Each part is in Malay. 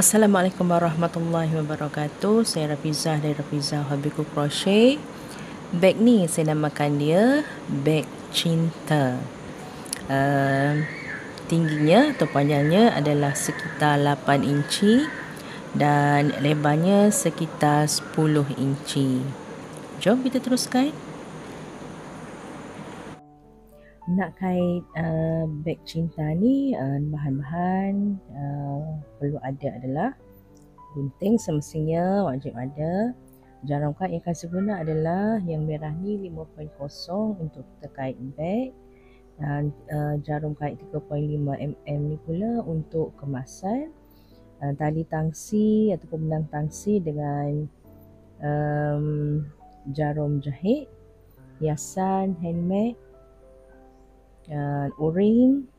Assalamualaikum warahmatullahi wabarakatuh. Saya Rafizah dari Rafizah Hobiku Crochet. Beg ni saya namakan dia beg cinta. Tingginya atau panjangnya adalah sekitar 8 inci dan lebarnya sekitar 10 inci. Jom kita teruskan. Nak kait beg cinta ni, bahan-bahan perlu ada adalah gunting, semestinya wajib ada. Jarum kait yang akan saya guna adalah yang merah ni 5.0 untuk kita kait beg, dan jarum kait 3.5mm ni pula untuk kemasan. Tali tangsi ataupun benang tangsi dengan jarum jahit, hiasan handmade, o-ring,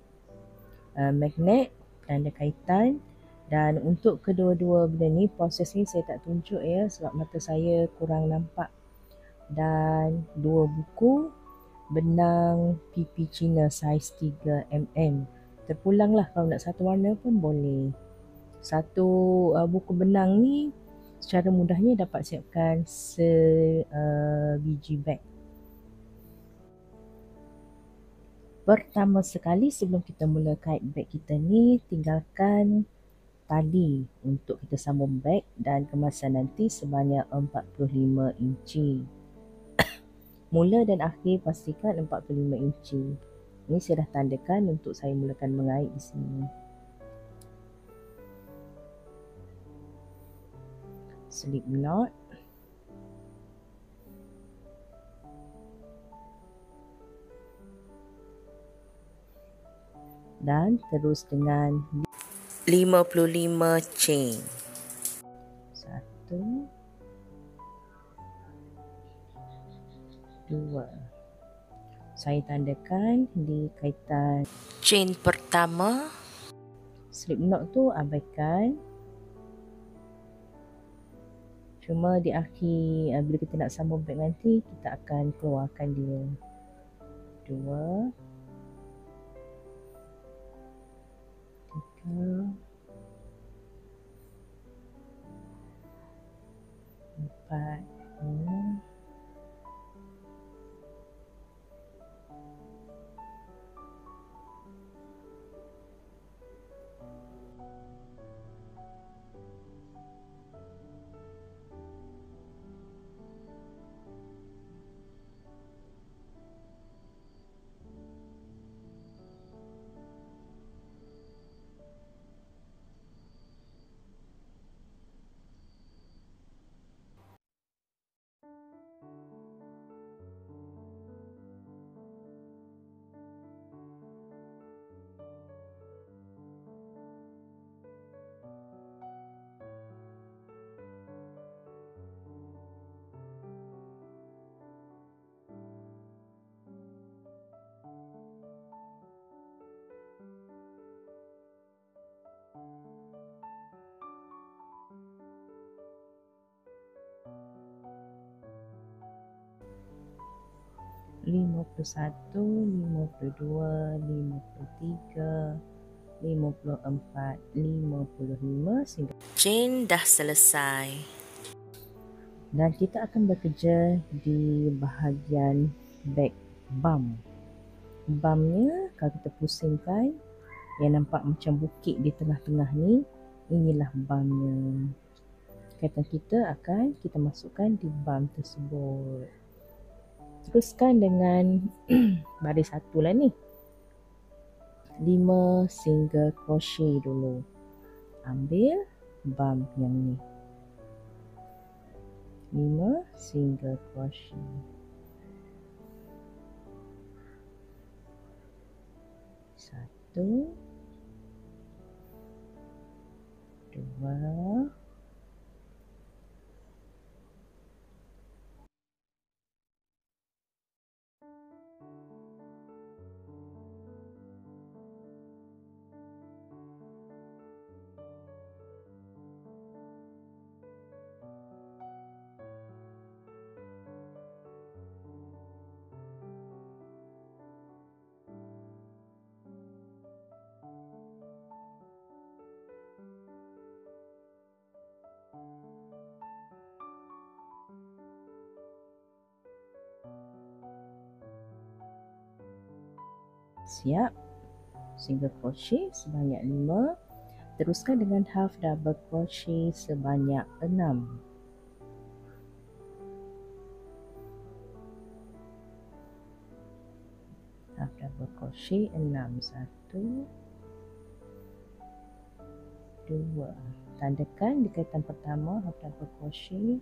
magnet, tanda kaitan. Dan untuk kedua-dua benda ni, proses ni saya tak tunjuk ya sebab mata saya kurang nampak. Dan 2 buku benang pipi Cina saiz 3mm. Terpulanglah kalau nak satu warna pun boleh. Satu buku benang ni secara mudahnya dapat siapkan sebiji beg. Pertama sekali sebelum kita mula kait beg kita ni, tinggalkan tali untuk kita sambung beg dan kemasan nanti sebanyak 45 inci. Mula dan akhir pastikan 45 inci. Ini saya dah tandakan untuk saya mulakan mengait di sini. Slip knot. Dan terus dengan 55 chain. 1 2. Saya tandakan di kaitan chain pertama. Slip knot tu abaikan. Cuma di akhir bila kita nak sambung beg nanti, kita akan keluarkan dia. 2 3 4 5 51, 52, 53, 54, 55 sehingga chain dah selesai. Dan kita akan bekerja di bahagian back bum. Bumnya kalau kita pusingkan, yang nampak macam bukit di tengah-tengah ni, inilah bumnya. Kaitan kita akan kita masukkan di bum tersebut. Teruskan dengan baris satu lah ni. 5 single crochet dulu. Ambil bum yang ni. 5 single crochet. 1 2 3 Siap. Single crochet sebanyak 5. Teruskan dengan half double crochet sebanyak 6. Half double crochet 6. 1, 2. Tandakan di kaitan pertama half double crochet.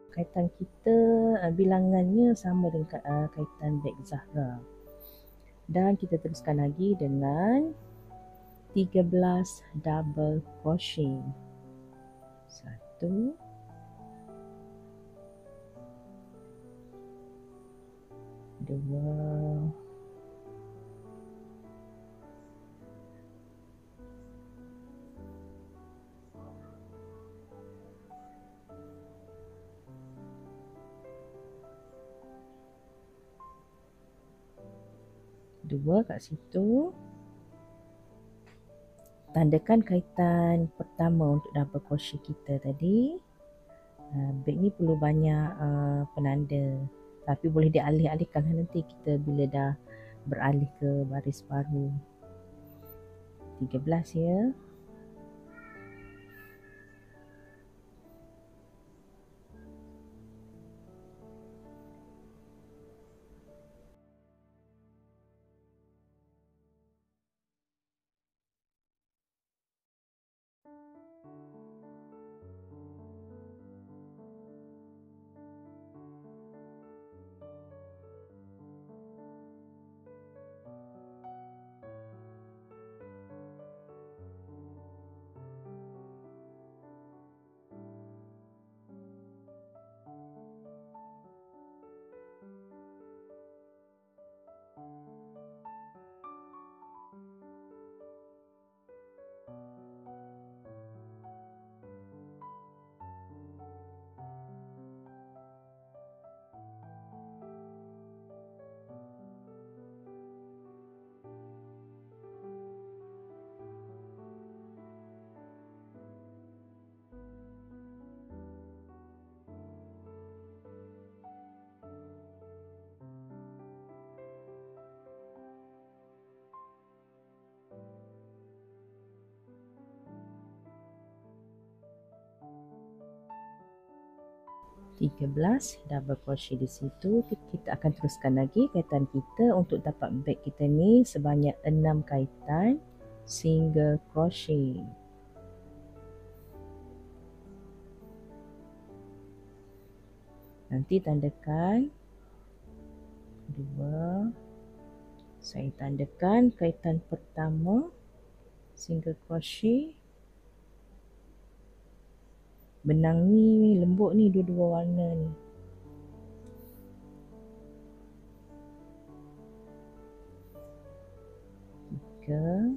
Kaitan kita bilangannya sama dengan kaitan beg Zahra. Dan kita teruskan lagi dengan 13 double crochet. 1, 2, 2 kat situ. Tandakan kaitan pertama untuk double crochet kita tadi. Beg ni perlu banyak penanda, tapi boleh dialih-alihkan nanti kita bila dah beralih ke baris baru. 13 ya. Double crochet di situ. Kita akan teruskan lagi kaitan kita untuk dapat beg kita ni sebanyak 6 kaitan single crochet. Nanti tandakan 2. Saya tandakan kaitan pertama single crochet. Benang ni lembut ni, dua-dua warna ni. Tiga.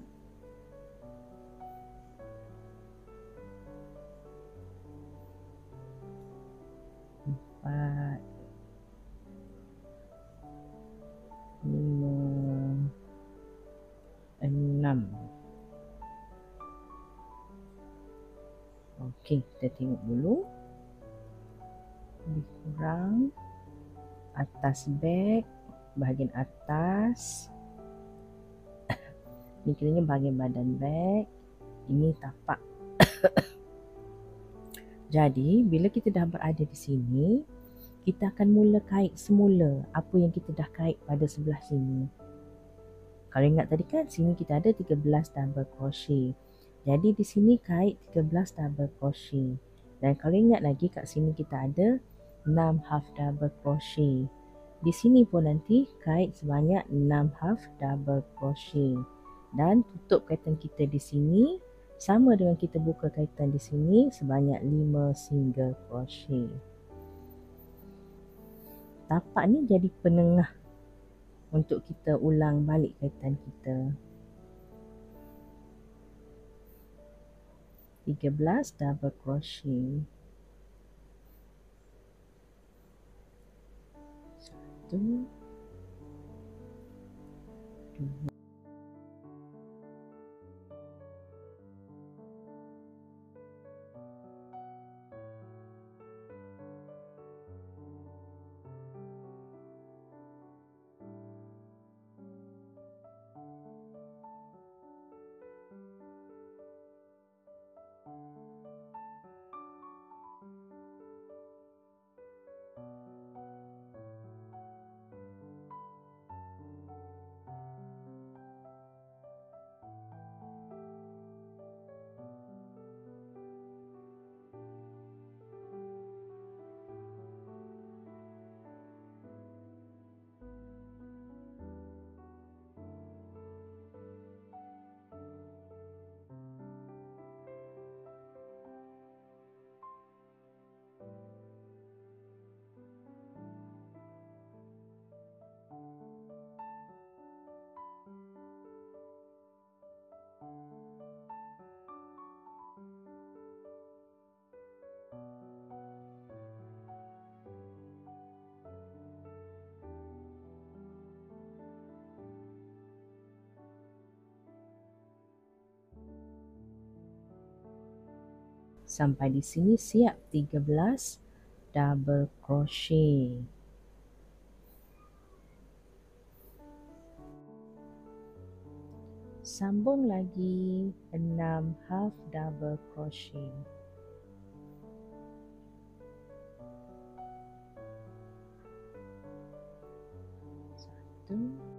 Empat. 5. 6. Okey, kita tengok dulu. Lebih kurang atas beg, bahagian atas. Ni kiranya bahagian badan beg. Ini tapak. Jadi, bila kita dah berada di sini, kita akan mula kait semula apa yang kita dah kait pada sebelah sini. Kalau ingat tadi kan sini kita ada 13 double crochet. Jadi di sini kait 13 double crochet. Dan kalau ingat lagi kat sini kita ada 6 half double crochet. Di sini pun nanti kait sebanyak 6 half double crochet. Dan tutup kaitan kita di sini sama dengan kita buka kaitan di sini sebanyak 5 single crochet. Tapak ni jadi penengah untuk kita ulang balik kaitan kita. 13 double crochet. 1 2 Sampai di sini siap 13 double crochet. Sambung lagi 6 half double crochet. 1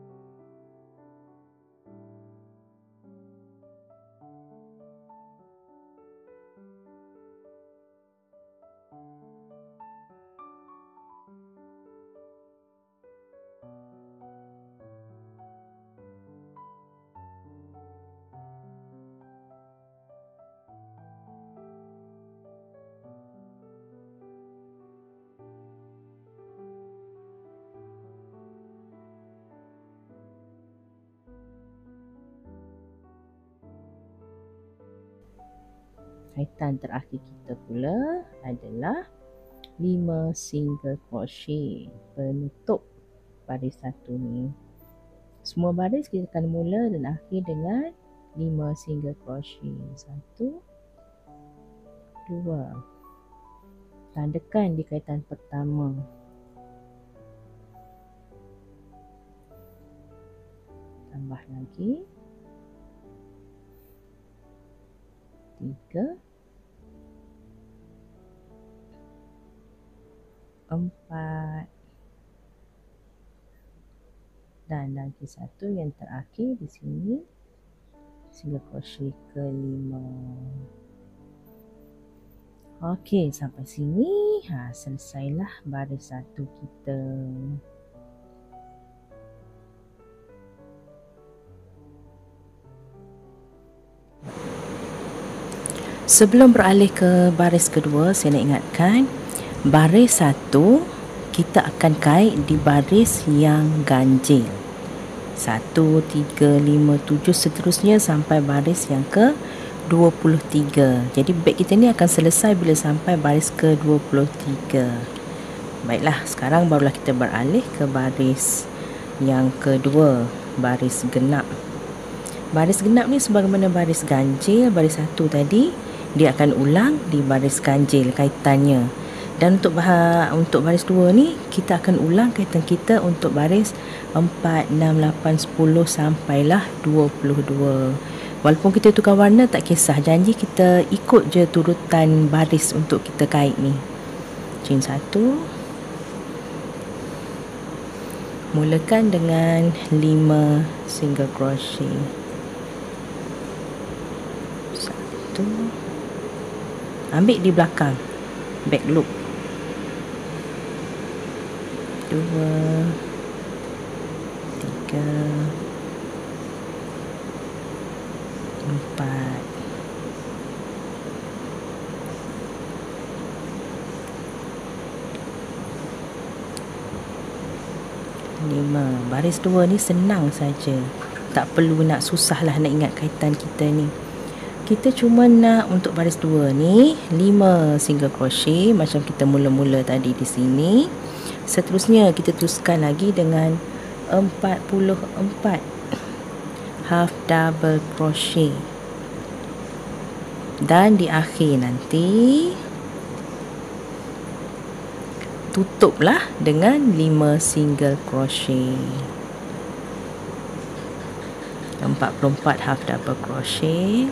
Kaitan terakhir kita pula adalah 5 single crochet penutup baris satu ni. Semua baris kita akan mula dan akhir dengan 5 single crochet. 1 2. Tandakan di kaitan pertama. Tambah lagi 3 4 dan lagi satu yang terakhir di sini single crochet ke-5. Okey, sampai sini selesailah baris satu kita. Sebelum beralih ke baris kedua, saya nak ingatkan baris satu kita akan kait di baris yang ganjil. 1, 3, 5, 7 seterusnya sampai baris yang ke 23. Jadi beg kita ni akan selesai bila sampai baris ke 23. Baiklah, sekarang barulah kita beralih ke baris yang kedua, baris genap. Baris genap ni sebagaimana baris ganjil, baris satu tadi, dia akan ulang di baris ganjil kaitannya. Dan untuk baris 2 ni kita akan ulang kaitan kita untuk baris 4, 6, 8, 10 sampailah 22. Walaupun kita tukar warna tak kisah, janji kita ikut je turutan baris untuk kita kait ni. Chain 1, Mulakan dengan 5 single crochet. 1, ambil di belakang back loop. 2, 3, 4, 5. Baris 2 ni senang saja. Tak perlu nak susah lah nak ingat kaitan kita ni. Kita cuma nak untuk baris 2 ni 5 single crochet macam kita mula-mula tadi di sini. Seterusnya kita teruskan lagi dengan 44 half double crochet. Dan di akhir nanti tutuplah dengan 5 single crochet. 44 half double crochet.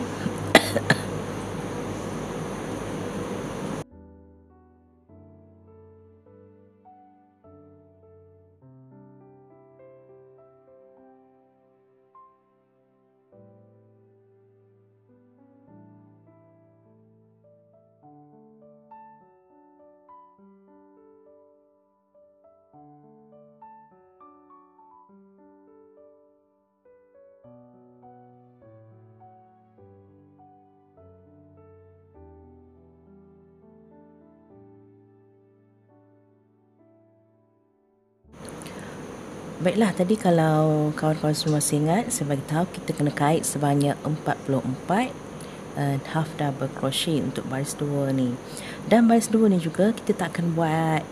Baiklah, tadi kalau kawan-kawan semua masih ingat, saya bagi tahu kita kena kait sebanyak 44 half double crochet untuk baris 2 ni. Dan baris 2 ni juga kita tak akan buat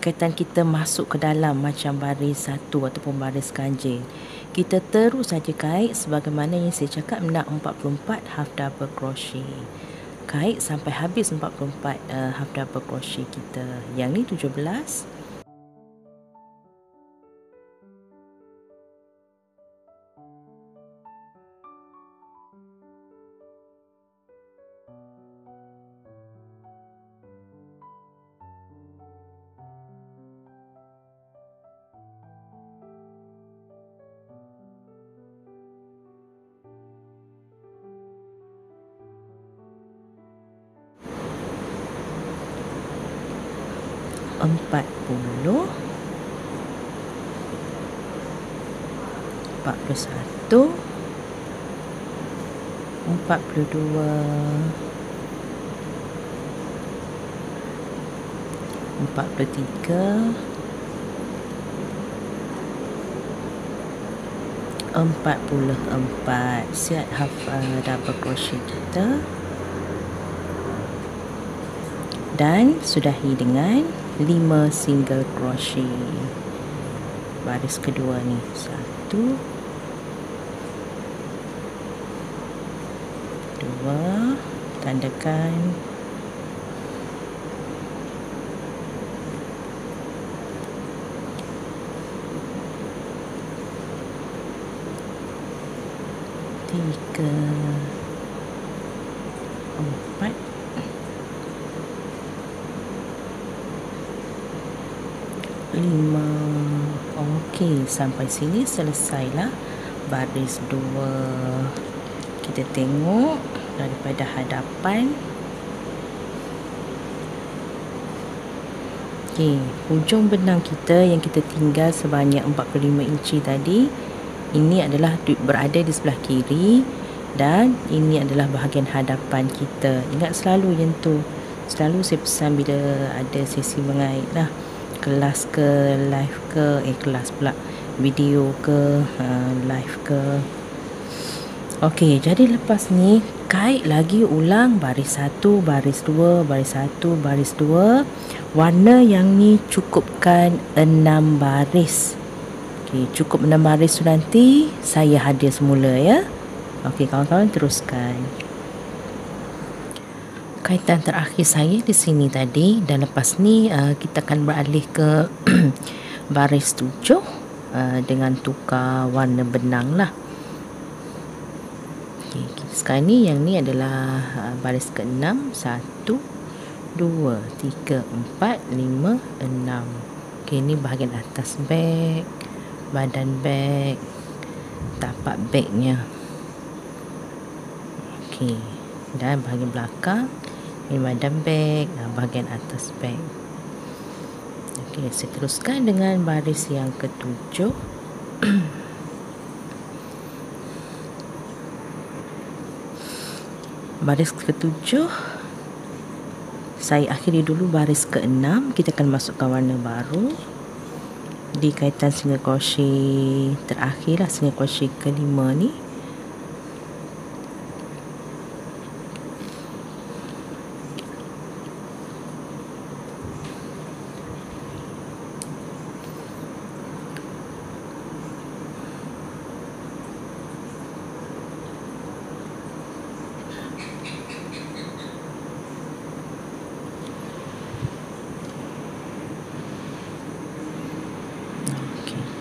kaitan kita masuk ke dalam macam baris 1 ataupun baris ganjil. Kita terus saja kait sebagaimana yang saya cakap, nak 44 half double crochet. Kait sampai habis 44 half double crochet kita. Yang ni 17. Empat puluh 41, 42, 43, 44. Siap half double crochet kita. Dan sudahi dengan 5 single crochet. Baris kedua ni 1, 2, tandakan, 3, 4, 5. Okey, sampai sini selesailah baris 2. Kita tengok daripada hadapan. Okey, hujung benang kita yang kita tinggal sebanyak 45 inci tadi, ini adalah berada di sebelah kiri dan ini adalah bahagian hadapan kita. Ingat selalu yang tu. Selalu saya pesan bila ada sesi mengait lah, kelas ke live ke kelas pula, video ke live ke. Okey, jadi lepas ni kait lagi ulang baris 1, baris 2, baris 1, baris 2. Warna yang ni cukupkan 6 baris. Okey, cukup 6 baris tu nanti saya hadir semula ya. Okey, kawan-kawan teruskan. Kaitan terakhir saya di sini tadi, dan lepas ni kita akan beralih ke baris 7 dengan tukar warna benang lah. Okay, sekarang ni yang ni adalah baris ke-6. 1, 2, 3, 4, 5, 6. Okey, ni bahagian atas beg, badan beg, tapak begnya. Okey, dan bahagian belakang ini badan beg, bahagian atas beg. Okey, saya teruskan dengan baris yang ketujuh. Baris ketujuh saya akhiri dulu baris ke-6. Kita akan masukkan warna baru di kaitan single crochet terakhir lah, single crochet ke-5 ni.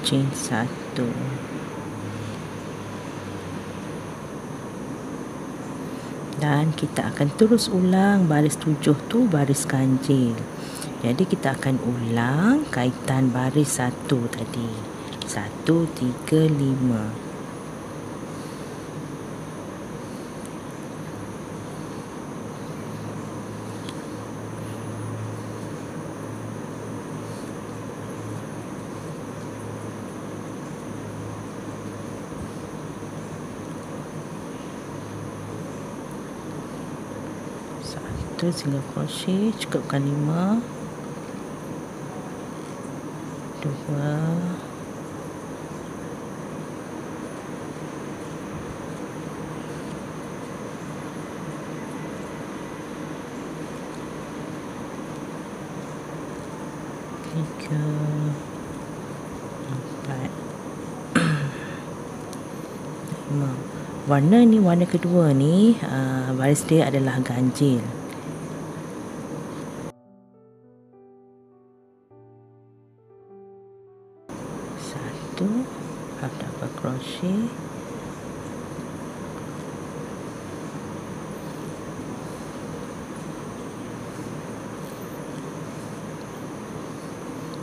Chain 1, dan kita akan terus ulang baris 7 tu baris ganjil. Jadi kita akan ulang kaitan baris 1 tadi, 1, 3, 5. Satu single crochet, cukupkan 5, 2, 3, 4, 5. Warna ni, warna kedua ni, baris dia adalah ganjil. Satu, half double crochet,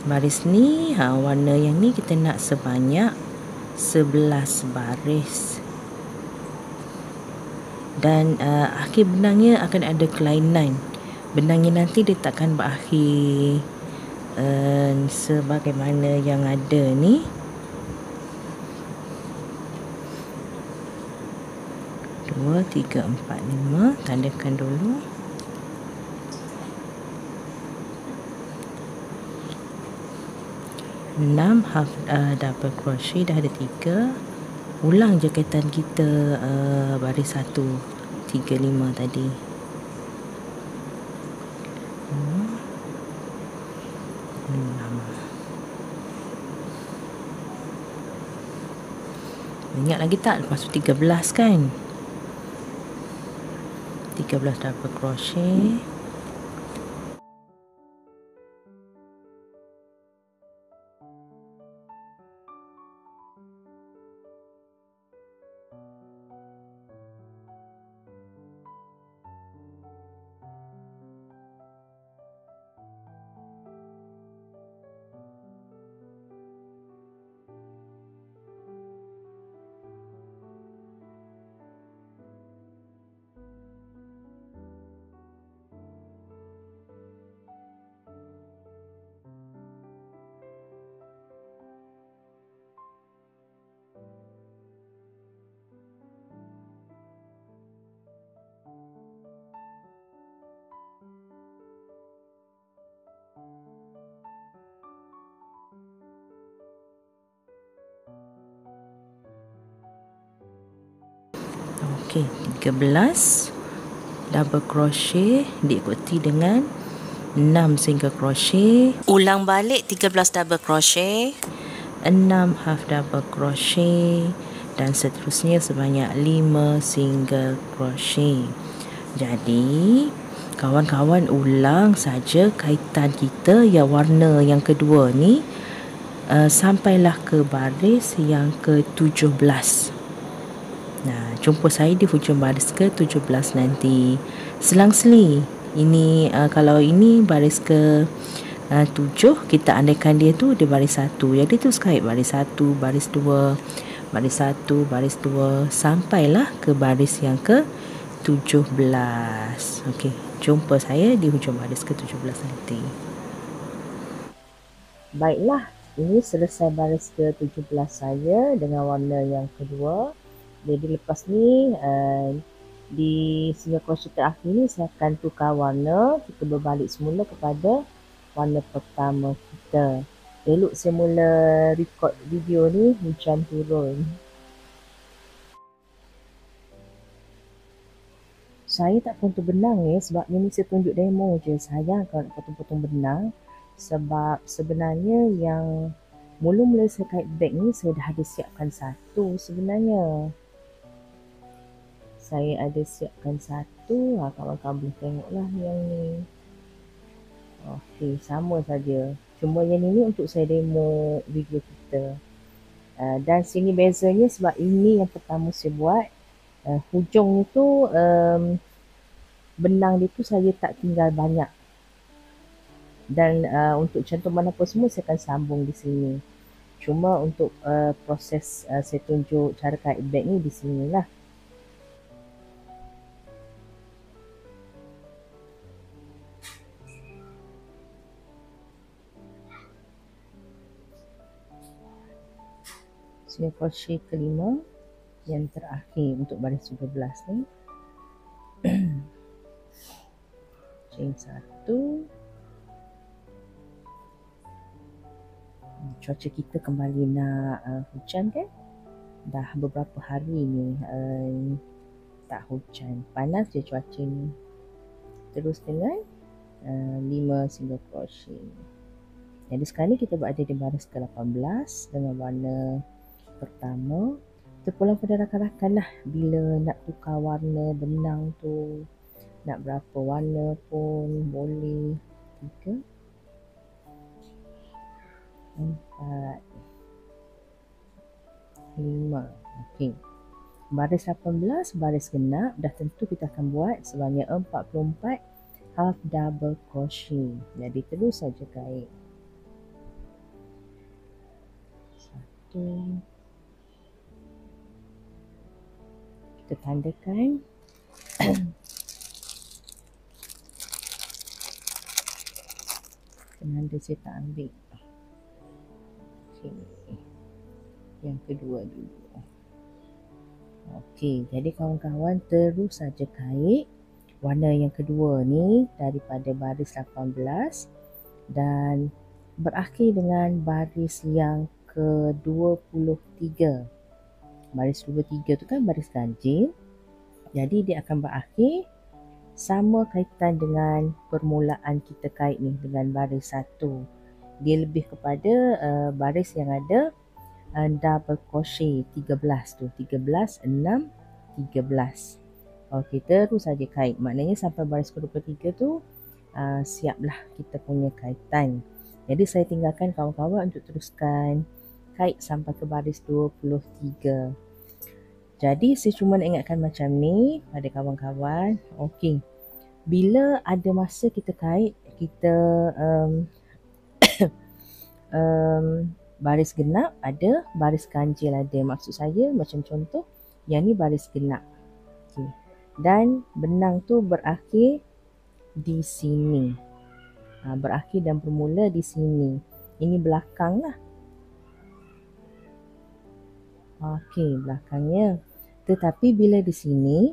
baris ni, warna yang ni kita nak sebanyak 11 baris. Dan akhir benangnya akan ada kelainan. Benangnya nanti dia takkan berakhir sebagaimana yang ada ni. 2, 3, 4, 5, tandakan dulu. Enam half double crochet, dah ada 3. Ulang je kaitan kita baris 1, 3, 5 tadi. 6. Ingat lagi tak lepas tu 13 kan? 13 double crochet. Okey, 13 double crochet diikuti dengan 6 single crochet. Ulang balik 13 double crochet, 6 half double crochet, dan seterusnya sebanyak 5 single crochet. Jadi kawan-kawan ulang saja kaitan kita yang warna yang kedua ni sampailah ke baris yang ke-17. Nah, jumpa saya di hujung baris ke-17 nanti. Selang-seli. Ini kalau ini baris ke 7, kita andaikan dia tu dia baris 1. Jadi terus kait baris 1, baris 2, baris 1, baris 2 sampailah ke baris yang ke-17. Okey, jumpa saya di hujung baris ke-17 nanti. Baiklah, ini selesai baris ke-17 saya dengan warna yang kedua. Jadi lepas ni di single crochet terakhir ni saya akan tukar warna. Kita berbalik semula kepada warna pertama kita. Elok saya mula record video ni hujan turun. Saya tak potong benang ni sebab ni saya tunjuk demo je. Sayang kalau nak potong-potong benang. Sebab sebenarnya yang mula-mula saya kait beg ni saya dah ada siapkan satu sebenarnya. Saya ada siapkan satu. Kawan-kawan boleh tengoklah yang ni. Okey, sama saja. Cuma yang ini untuk saya demo video kita. Dan sini bezanya sebab ini yang pertama saya buat. Hujung tu benang dia tu saya tak tinggal banyak. Dan untuk cantuman apa semua saya akan sambung di sini. Cuma untuk proses saya tunjuk cara kait beg ni di sinilah. Single crochet kelima yang terakhir untuk baris 17 ni. Chain 1. Cuaca kita kembali nak hujan kan? Dah beberapa hari ni tak hujan. Panas je cuaca ni. Terus dengan 5 single crochet. Jadi sekarang ni kita berada di baris ke-18 dengan warna pertama. Terpulang pada rakan-rakan lah bila nak tukar warna benang tu. Nak berapa warna pun boleh. 3, 4, 5. Okey. Baris 18, baris genap dah tentu kita akan buat sebanyak 44 half double crochet. Jadi terus saja kait. 1. Kita tandakan. Penanda saya tak ambil. Okey. Yang kedua dulu. Okey, jadi kawan-kawan terus saja kait warna yang kedua ni daripada baris 18 dan berakhir dengan baris yang ke-23. Baris 23 tu kan baris ganjil. Jadi dia akan berakhir sama kaitan dengan permulaan kita kait ni dengan baris 1. Dia lebih kepada baris yang ada double crochet 13 tu. 13, 6, 13. Okey, terus saja kait. Maknanya sampai baris ke-23 tu siaplah kita punya kaitan. Jadi saya tinggalkan kawan-kawan untuk teruskan kait sampai ke baris 23. Jadi saya cuma nak ingatkan macam ni pada kawan-kawan. Okey. Bila ada masa kita kait, kita baris genap ada, baris ganjil ada. Maksud saya macam contoh yang ni baris genap. Okey. Dan benang tu berakhir di sini. Berakhir dan bermula di sini. Ini belakang lah. Okey, belakangnya. Tetapi bila di sini,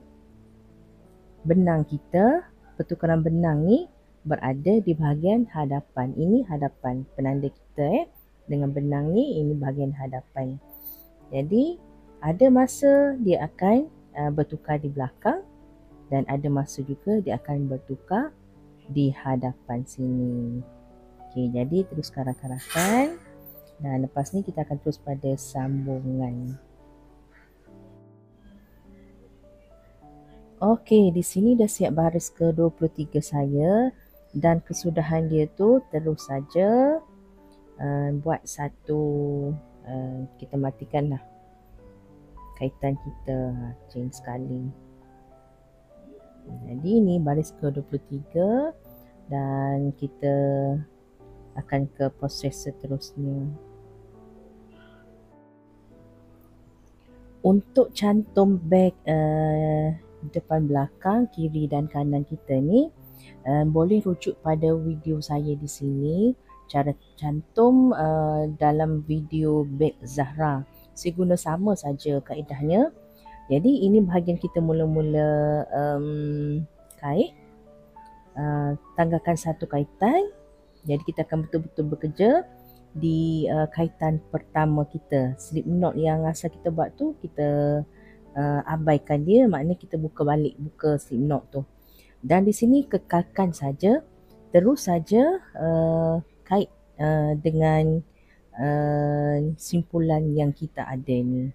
benang kita, pertukaran benang ni berada di bahagian hadapan. Ini hadapan penanda kita dengan benang ni, ini bahagian hadapan. Jadi, ada masa dia akan bertukar di belakang dan ada masa juga dia akan bertukar di hadapan sini. Okey, jadi teruskan rakan-rakan. Dan lepas ni kita akan terus pada sambungan. Okey, di sini dah siap baris ke-23 saya dan kesudahan dia tu terus saja buat satu kita matikanlah kaitan kita chain sekali. Jadi ini baris ke-23 dan kita akan ke proses seterusnya. Untuk cantum beg depan belakang, kiri dan kanan kita ni, boleh rujuk pada video saya di sini, cara cantum dalam video beg Zahra. Saya guna sama saja kaedahnya. Jadi ini bahagian kita mula-mula kait. Tanggalkan satu kaitan. Jadi kita akan betul-betul bekerja di kaitan pertama kita. Slip knot yang asal kita buat tu, kita abaikan dia, maknanya kita buka balik, buka slip knot tu. Dan di sini kekalkan saja, terus saja kait dengan simpulan yang kita ada ni.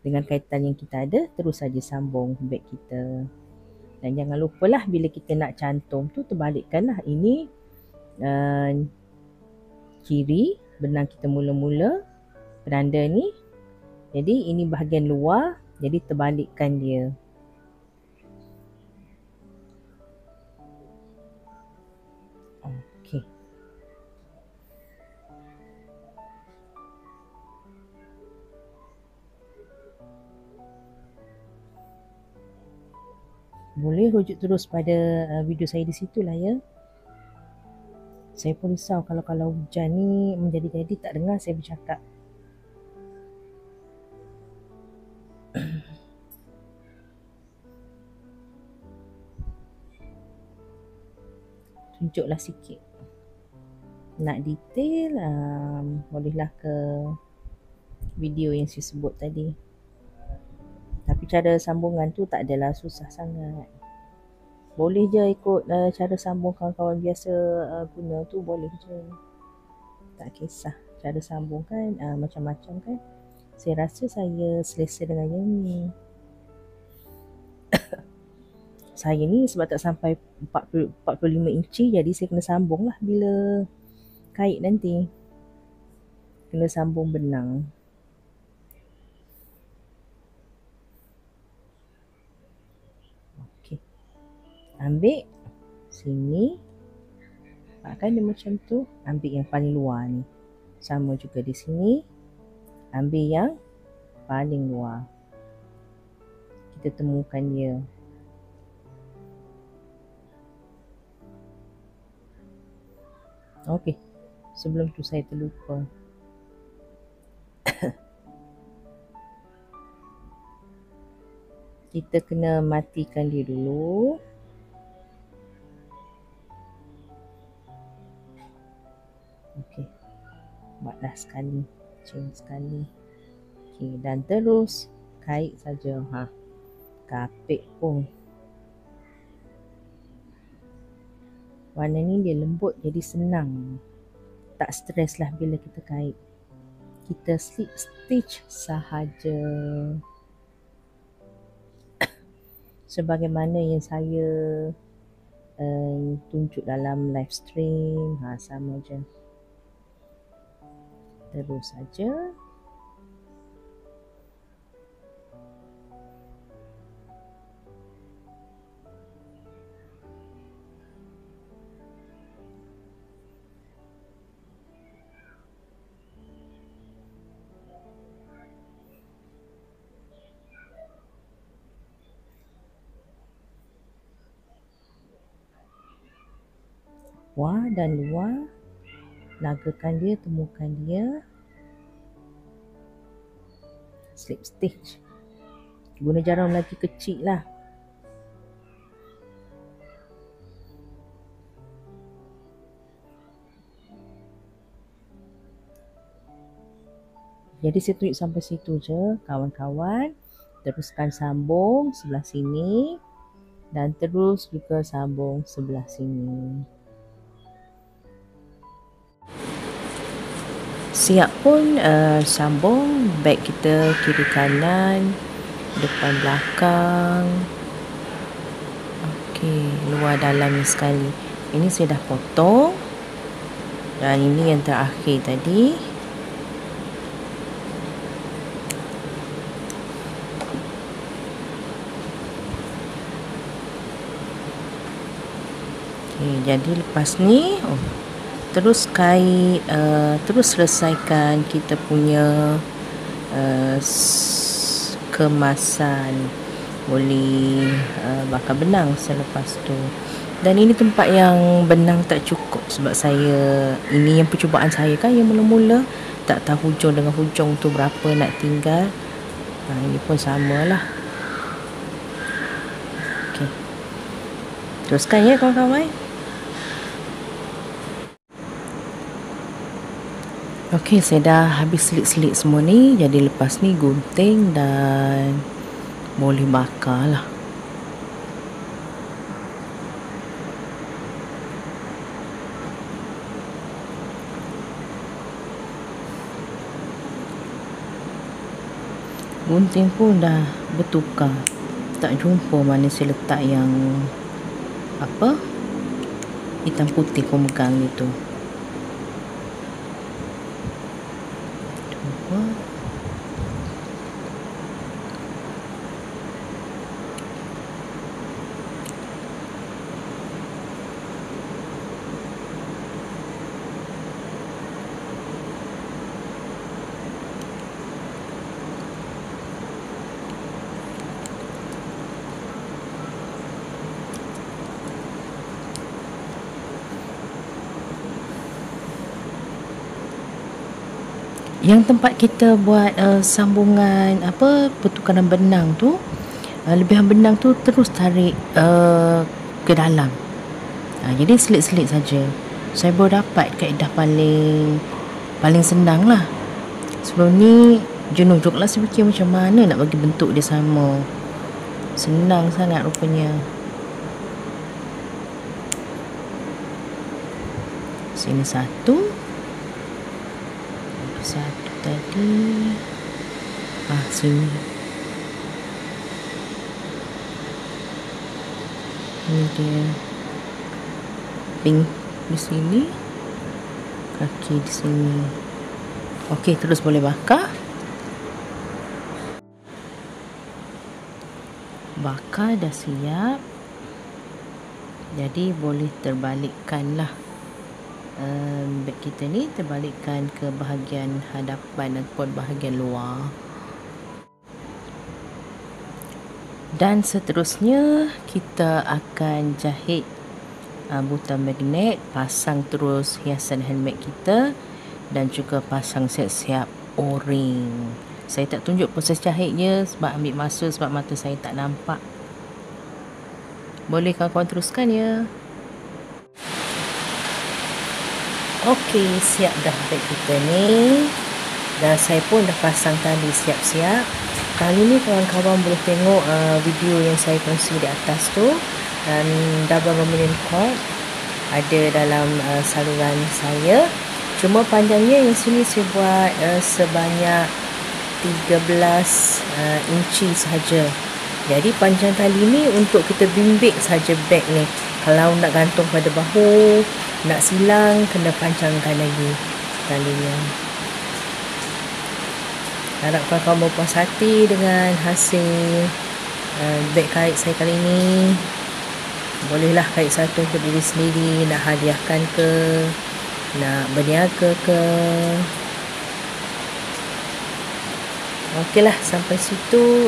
Dengan kaitan yang kita ada, terus saja sambung beg kita. Dan jangan lupalah bila kita nak cantum tu, terbalikkanlah. Ini kiri, benang kita mula-mula, penanda ni. Jadi ini bahagian luar, jadi terbalikkan dia. Okey. Boleh rujuk terus pada video saya di situ lah ya. Saya pun risau kalau hujan ni menjadi-jadi tak dengar saya bercakap. Tunjuklah sikit. Nak detail, bolehlah ke video yang saya sebut tadi. Tapi cara sambungan tu tak adalah susah sangat. Boleh je ikut cara sambung kawan-kawan biasa guna tu, boleh je. Tak kisah. Cara sambung kan macam-macam kan. Saya rasa saya selesa dengan yang ni. Saya ni sebab tak sampai 45 inci, jadi saya kena sambung lah bila kait nanti. Kena sambung benang. Okey. Ambil sini. Kan dia macam tu. Ambil yang paling luar ni. Sama juga di sini. Ambil yang paling luar. Kita temukan dia. Okey. Sebelum tu saya terlupa. Kita kena matikan dia dulu. Okey. Buatlah sekali. Chain sekali. Okey. Dan terus kait saja. Kapit pun. Warna ni dia lembut jadi senang. Tak stres lah bila kita kait. Kita slip stitch sahaja. Sebagaimana yang saya tunjuk dalam live stream. Sama je. Terus saja. Luar dan luar, nagakan dia, temukan dia, slip stitch. Guna jarum lagi kecil lah. Jadi saya tunjuk sampai situ je kawan-kawan. Teruskan sambung sebelah sini dan terus juga sambung sebelah sini. Siap pun sambung beg kita kiri kanan, depan belakang. Okey, luar dalam sekali. Ini saya dah potong. Dan ini yang terakhir tadi. Okey, jadi lepas ni terus kait, terus selesaikan kita punya kemasan. Boleh bakar benang selepas tu. Dan ini tempat yang benang tak cukup sebab ini yang percubaan saya kan yang mula-mula, tak tahu hujung dengan hujung tu berapa nak tinggal. Ini pun samalah. Okey, teruskan ya kawan-kawan. Okey, saya dah habis selit-selit semua ni. Jadi lepas ni gunting dan boleh bakar lah. Gunting pun dah bertukar. Tak jumpa mana saya letak yang hitam putih pemegang itu. Cuba. Yang tempat kita buat sambungan pertukaran benang tu, lebihan benang tu terus tarik ke dalam. Jadi selit-selit saja. Saya baru dapat kaedah paling senang lah. Sebelum ni jenuh juga lah saya fikir macam mana nak bagi bentuk dia sama. Senang sangat rupanya. Sini satu tadi. Sini. Ini dia. Pink di sini. Kaki di sini. Okey, terus boleh bakar. Bakar dah siap. Jadi boleh terbalikkan lah. Beg kita ni terbalikkan ke bahagian hadapan ataupun bahagian luar. Dan seterusnya kita akan jahit butang magnet, pasang terus hiasan handbag kita dan juga pasang siap-siap o-ring. Saya tak tunjuk proses jahitnya sebab ambil masa, sebab mata saya tak nampak. Boleh kawan-kawan teruskan ya. Okey, siap dah beg kita ni. Dan saya pun dah pasang tali siap-siap. Kali ni kawan-kawan boleh tengok video yang saya kongsi di atas tu. Dan double Romanian cord ada dalam saluran saya. Cuma panjangnya yang sini saya buat sebanyak 13 inci sahaja. Jadi panjang tali ni untuk kita bimbit saja beg ni. Kalau nak gantung pada bahu, nak silang, kena panjangkan lagi talinya. Harap kawan-kawan berpuas hati dengan hasil beg kait saya kali ini. Bolehlah kait satu untuk diri sendiri, nak hadiahkan ke, nak berniaga ke. Okeylah, sampai situ.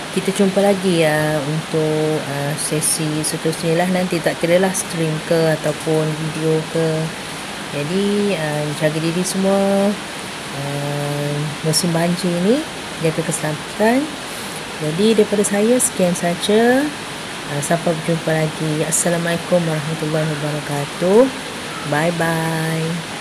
Kita jumpa lagi untuk sesi seterusnya lah. Nanti tak kira lah stream ke ataupun video ke. Jadi jaga diri semua. Musim banjir ni, jaga keselamatan. Jadi daripada saya sekian saja. Sampai berjumpa lagi. Assalamualaikum warahmatullahi wabarakatuh. Bye bye.